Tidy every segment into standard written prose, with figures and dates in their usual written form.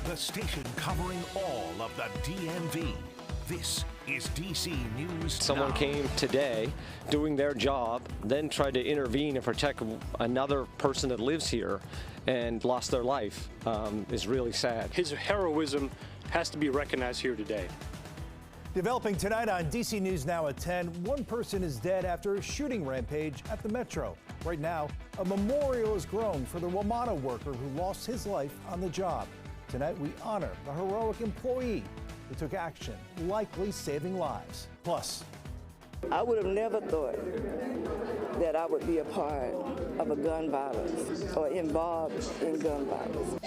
the station covering all of the DMV. This is DC News Someone Now. came today doing their job, then tried to intervene and protect another person that lives here and lost their life. Is really sad. His heroism has to be recognized here today. Developing tonight on DC News Now at 10, one person is dead after a shooting rampage at the Metro. Right now, a memorial is grown for the WMATA worker who lost his life on the job. Tonight, we honor the heroic employee who took action, likely saving lives. Plus, I would have never thought that I would be a part of a gun violence or involved in gun violence.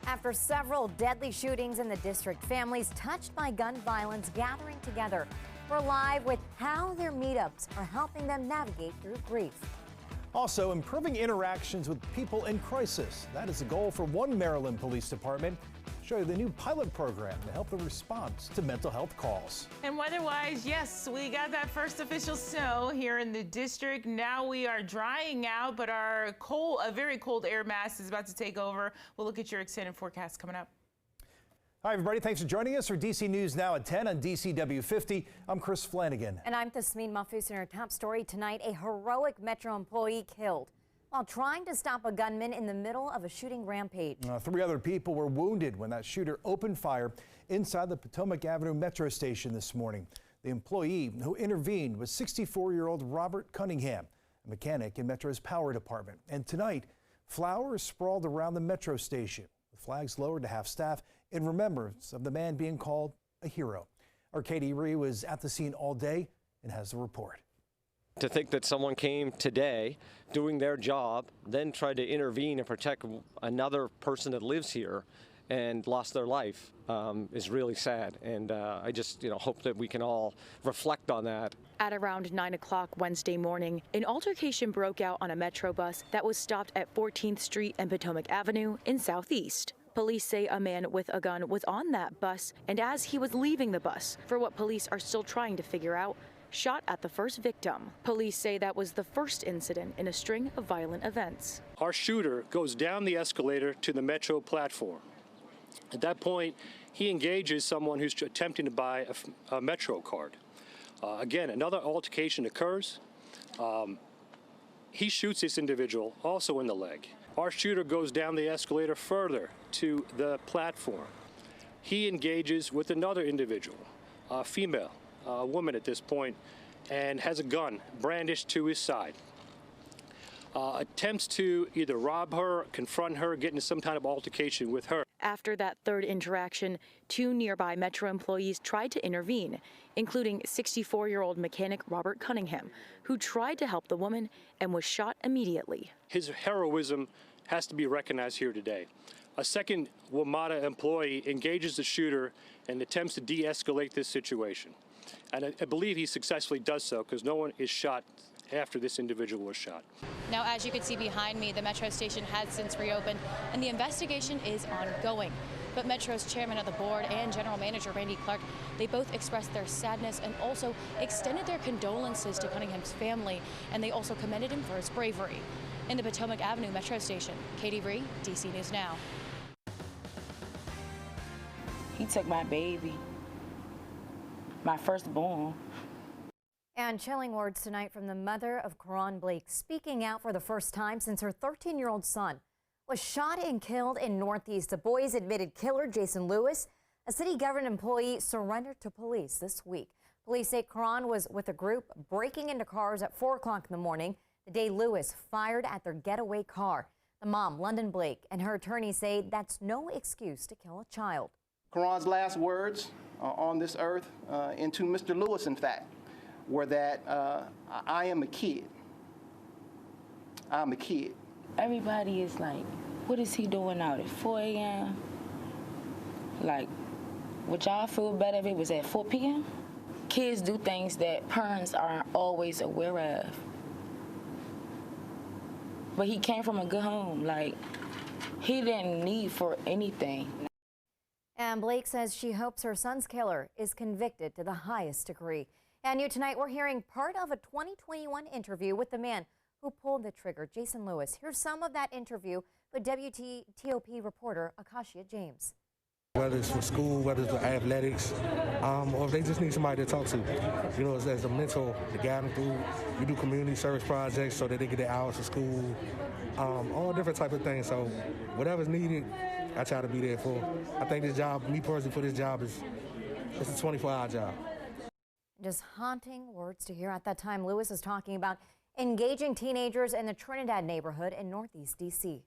After several deadly shootings in the district, families touched by gun violence gathering together. We're live with how their meetups are helping them navigate through grief. also improving interactions with people in crisis. That is the goal for one Maryland police department. Show you the new pilot program to help the response to mental health calls. And weather-wise, yes, we got that first official snow here in the district. Now we are drying out, but a very cold air mass is about to take over. We'll look at your extended forecast coming up. Hi, everybody. Thanks for joining us for DC News Now at 10 on DCW 50. I'm Chris Flanagan. And I'm Tasmin Mahfouz. In our top story tonight, a heroic Metro employee killed while trying to stop a gunman in the middle of a shooting rampage. 3 other people were wounded when that shooter opened fire inside the Potomac Avenue Metro station this morning. The employee who intervened was 64-year-old Robert Cunningham, a mechanic in Metro's power department. And tonight, flowers sprawled around the Metro station, with flags lowered to half-staff in remembrance of the man being called a hero. Our Katie Ree was at the scene all day and has the report. To think that someone came today doing their job, then tried to intervene and protect another person that lives here and lost their life is really sad. And I just hope that we can all reflect on that. At around 9 o'clock Wednesday morning, an altercation broke out on a Metro bus that was stopped at 14th Street and Potomac Avenue in Southeast. Police say a man with a gun was on that bus, and as he was leaving the bus, for what police are still trying to figure out, shot at the first victim. Police say that was the first incident in a string of violent events. Our shooter goes down the escalator to the Metro platform. At that point, he engages someone who's attempting to buy a Metro card. Again, another altercation occurs. He shoots this individual also in the leg. Our shooter goes down the escalator further to the platform. He engages with another individual, a female, a woman at this point, and has a gun brandished to his side. Attempts to either rob her, confront her, get into some kind of altercation with her. After that third interaction, 2 nearby Metro employees tried to intervene, including 64-year-old mechanic Robert Cunningham, who tried to help the woman and was shot immediately. His heroism has to be recognized here today. A second WMATA employee engages the shooter and attempts to de-escalate this situation. And I believe he successfully does so because no one is shot after this individual was shot. Now, as you can see behind me, the Metro station has since reopened and the investigation is ongoing. But Metro's chairman of the board and general manager Randy Clark, they both expressed their sadness and also extended their condolences to Cunningham's family, and they also commended him for his bravery. In the Potomac Avenue Metro station, Katie Ree, DC News Now. He took my baby, my firstborn. And chilling words tonight from the mother of Karan Blake, speaking out for the first time since her 13-year-old son was shot and killed in Northeast. The boy's admitted killer, Jason Lewis, a city government employee, surrendered to police this week. Police say Karan was with a group breaking into cars at 4 o'clock in the morning, the day Lewis fired at their getaway car. The mom, London Blake, and her attorney say that's no excuse to kill a child. Karan's last words on this earth, and to Mr. Lewis, in fact, were that I am a kid. I'm a kid. Everybody is like, what is he doing out at 4 a.m.? Like, would y'all feel better if it was at 4 p.m.? Kids do things that parents aren't always aware of. But he came from a good home. Like, he didn't need for anything. And Blake says she hopes her son's killer is convicted to the highest degree. And new tonight, we're hearing part of a 2021 interview with the man who pulled the trigger, Jason Lewis. Here's some of that interview but WTOP reporter Akashia James. Whether it's for school, whether it's for athletics, or if they just need somebody to talk to. You know, as a mentor to guide them through. We do community service projects so that they get their hours of school, all different type of things. So whatever's needed, I try to be there for. I think this job, me personally, for this job, it's a 24-hour job. Just haunting words to hear. At that time, Lewis was talking about engaging teenagers in the Trinidad neighborhood in Northeast D.C.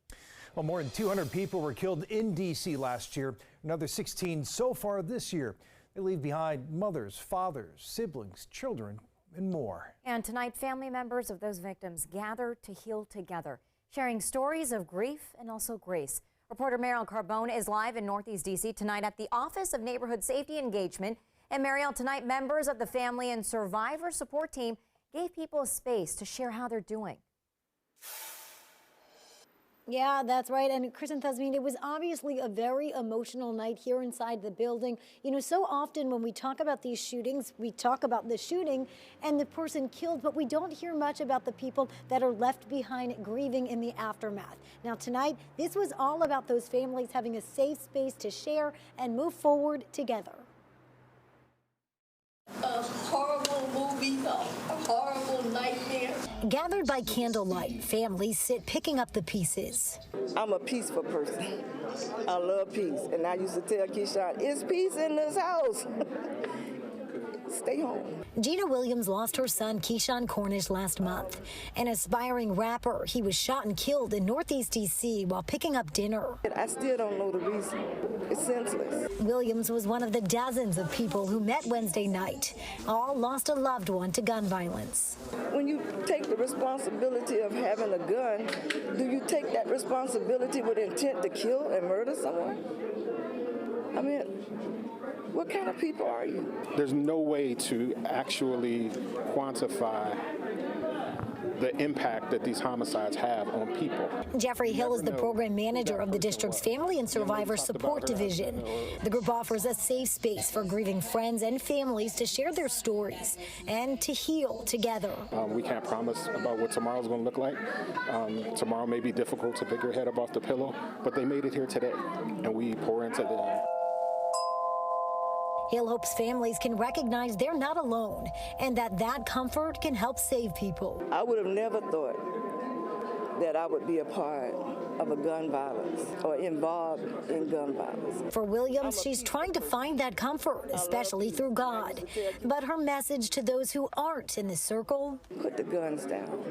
Well, more than 200 people were killed in D.C. last year. Another 16 so far this year. They leave behind mothers, fathers, siblings, children, and more. And tonight, family members of those victims gather to heal together, sharing stories of grief and also grace. Reporter Mariel Carbone is live in Northeast D.C. tonight at the Office of Neighborhood Safety Engagement. And Mariel, tonight, members of the family and survivor support team gave people a space to share how they're doing. Yeah, that's right. And Chris and Thasmin, it was obviously a very emotional night here inside the building. You know, so often when we talk about these shootings, we talk about the shooting and the person killed, but we don't hear much about the people that are left behind grieving in the aftermath. Now, tonight, this was all about those families having a safe space to share and move forward together. A horrible movie, a horrible nightmare. Gathered by candlelight, families sit picking up the pieces. I'm a peaceful person. I love peace. And I used to tell Keyshawn, it's peace in this house. Stay home. Gina Williams lost her son, Keyshawn Cornish, last month. An aspiring rapper, he was shot and killed in Northeast D.C. while picking up dinner. I still don't know the reason. It's senseless. Williams was one of the dozens of people who met Wednesday night. All lost a loved one to gun violence. When you take the responsibility of having a gun, do you take that responsibility with intent to kill and murder someone? I mean, what kind of people are you? There's no way to actually quantify the impact that these homicides have on people. Jeffrey Hill is the program manager of the district's Family and Survivor Support Division. The group offers a safe space for grieving friends and families to share their stories and to heal together. We can't promise about what tomorrow's going to look like. Tomorrow may be difficult to pick your head up off the pillow, but they made it here today, and we pour into them. Hill hopes families can recognize they're not alone and that comfort can help save people. I would have never thought that I would be a part of a gun violence or involved in gun violence. For Williams, she's trying to find that comfort, especially through God. But her message to those who aren't in the circle: put the guns down.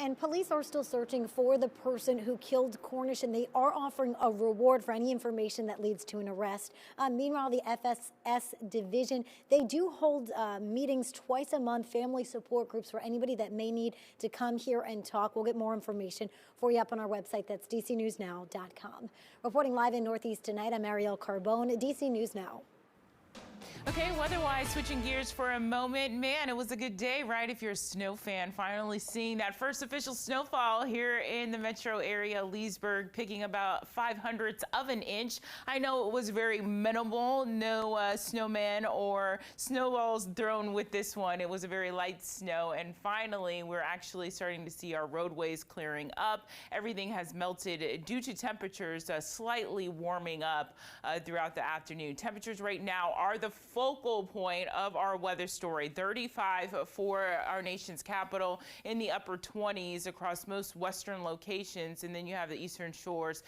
And police are still searching for the person who killed Cornish, and they are offering a reward for any information that leads to an arrest. Meanwhile, the FSS division, they do hold meetings twice a month, family support groups for anybody that may need to come here and talk. We'll get more information for you up on our website. That's dcnewsnow.com. Reporting live in Northeast tonight, I'm Mariel Carbone, DC News Now. Okay, weather-wise, switching gears for a moment. Man, it was a good day, right? If you're a snow fan, finally seeing that first official snowfall here in the metro area, Leesburg, picking about 0.05 of an inch. I know it was very minimal, no snowman or snowballs thrown with this one. It was a very light snow, and finally, we're actually starting to see our roadways clearing up. Everything has melted due to temperatures slightly warming up throughout the afternoon. Temperatures right now are the focal point of our weather story. 35 for our nation's capital, in the upper 20s across most western locations, and then you have the eastern shores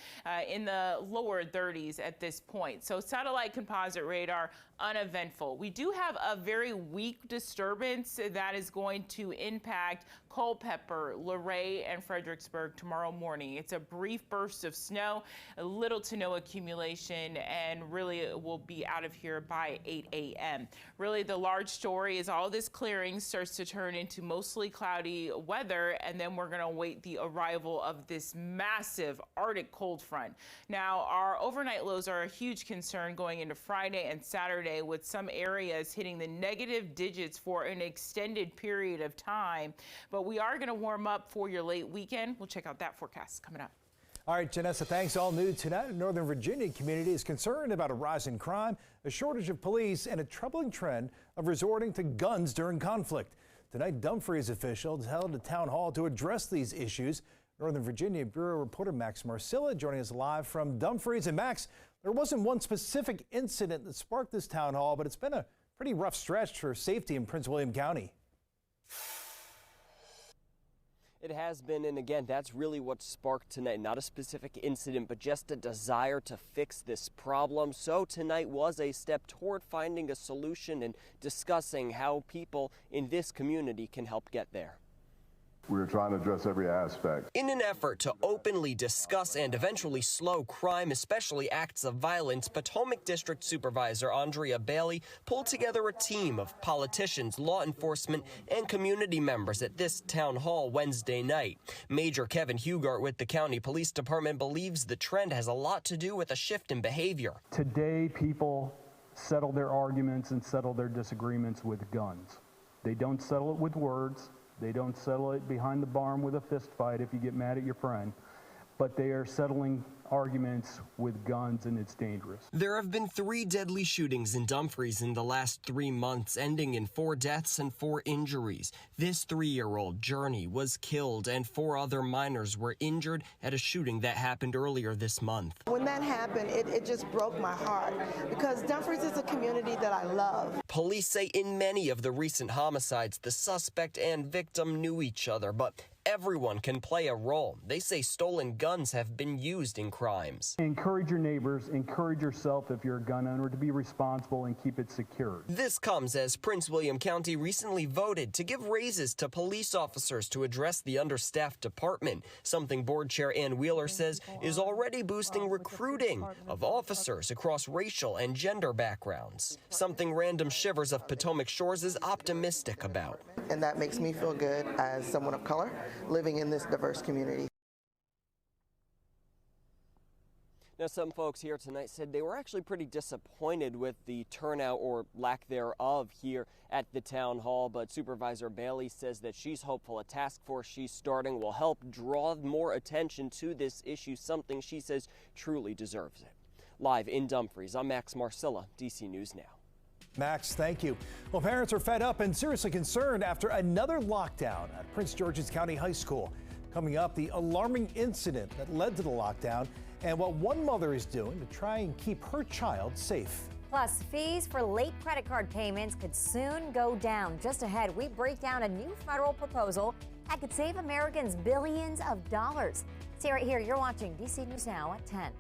in the lower 30s at this point. So satellite composite radar, uneventful. We do have a very weak disturbance that is going to impact Culpeper, Luray, and Fredericksburg tomorrow morning. It's a brief burst of snow, little to no accumulation, and really it will be out of here by 8 a.m. Really, the large story is all this clearing starts to turn into mostly cloudy weather, and then we're going to await the arrival of this massive Arctic cold front. Now, our overnight lows are a huge concern going into Friday and Saturday, with some areas hitting the negative digits for an extended period of time. But we are going to warm up for your late weekend. We'll check out that forecast coming up. All right, Janessa, thanks. All new tonight. Northern Virginia community is concerned about a rise in crime, a shortage of police, and a troubling trend of resorting to guns during conflict. Tonight, Dumfries officials held a town hall to address these issues. Northern Virginia Bureau reporter Max Marcilla joining us live from Dumfries. And Max, there wasn't one specific incident that sparked this town hall, but it's been a pretty rough stretch for safety in Prince William County. It has been, and again, that's really what sparked tonight. Not a specific incident, but just a desire to fix this problem. So tonight was a step toward finding a solution and discussing how people in this community can help get there. We're trying to address every aspect. In an effort to openly discuss and eventually slow crime, especially acts of violence, Potomac District Supervisor Andrea Bailey pulled together a team of politicians, law enforcement, and community members at this town hall Wednesday night. Major Kevin Hugart with the County Police Department believes the trend has a lot to do with a shift in behavior. Today, people settle their arguments and settle their disagreements with guns. They don't settle it with words. They don't settle it behind the barn with a fist fight if you get mad at your friend, but they are settling arguments with guns, and it's dangerous. There have been 3 deadly shootings in Dumfries in the last 3 months, ending in 4 deaths and 4 injuries. This 3-year-old, Journey, was killed, and 4 other minors were injured at a shooting that happened earlier this month. When that happened, it just broke my heart, because Dumfries is a community that I love. Police say in many of the recent homicides, the suspect and victim knew each other, but everyone can play a role. They say stolen guns have been used in crimes. Encourage your neighbors, encourage yourself if you're a gun owner to be responsible and keep it secured. This comes as Prince William County recently voted to give raises to police officers to address the understaffed department, something Board Chair Ann Wheeler says is already boosting recruiting of officers across racial and gender backgrounds, something Random Shivers of Potomac Shores is optimistic about. And that makes me feel good as someone of color living in this diverse community. Now, some folks here tonight said they were actually pretty disappointed with the turnout or lack thereof here at the town hall, but Supervisor Bailey says that she's hopeful a task force she's starting will help draw more attention to this issue, something she says truly deserves it. Live in Dumfries, I'm Max Marcilla, DC News Now. Max, thank you. Well, parents are fed up and seriously concerned after another lockdown at Prince George's County High School. Coming up, the alarming incident that led to the lockdown and what one mother is doing to try and keep her child safe. Plus, fees for late credit card payments could soon go down. Just ahead, we break down a new federal proposal that could save Americans billions of dollars. See right here, you're watching DC News Now at 10.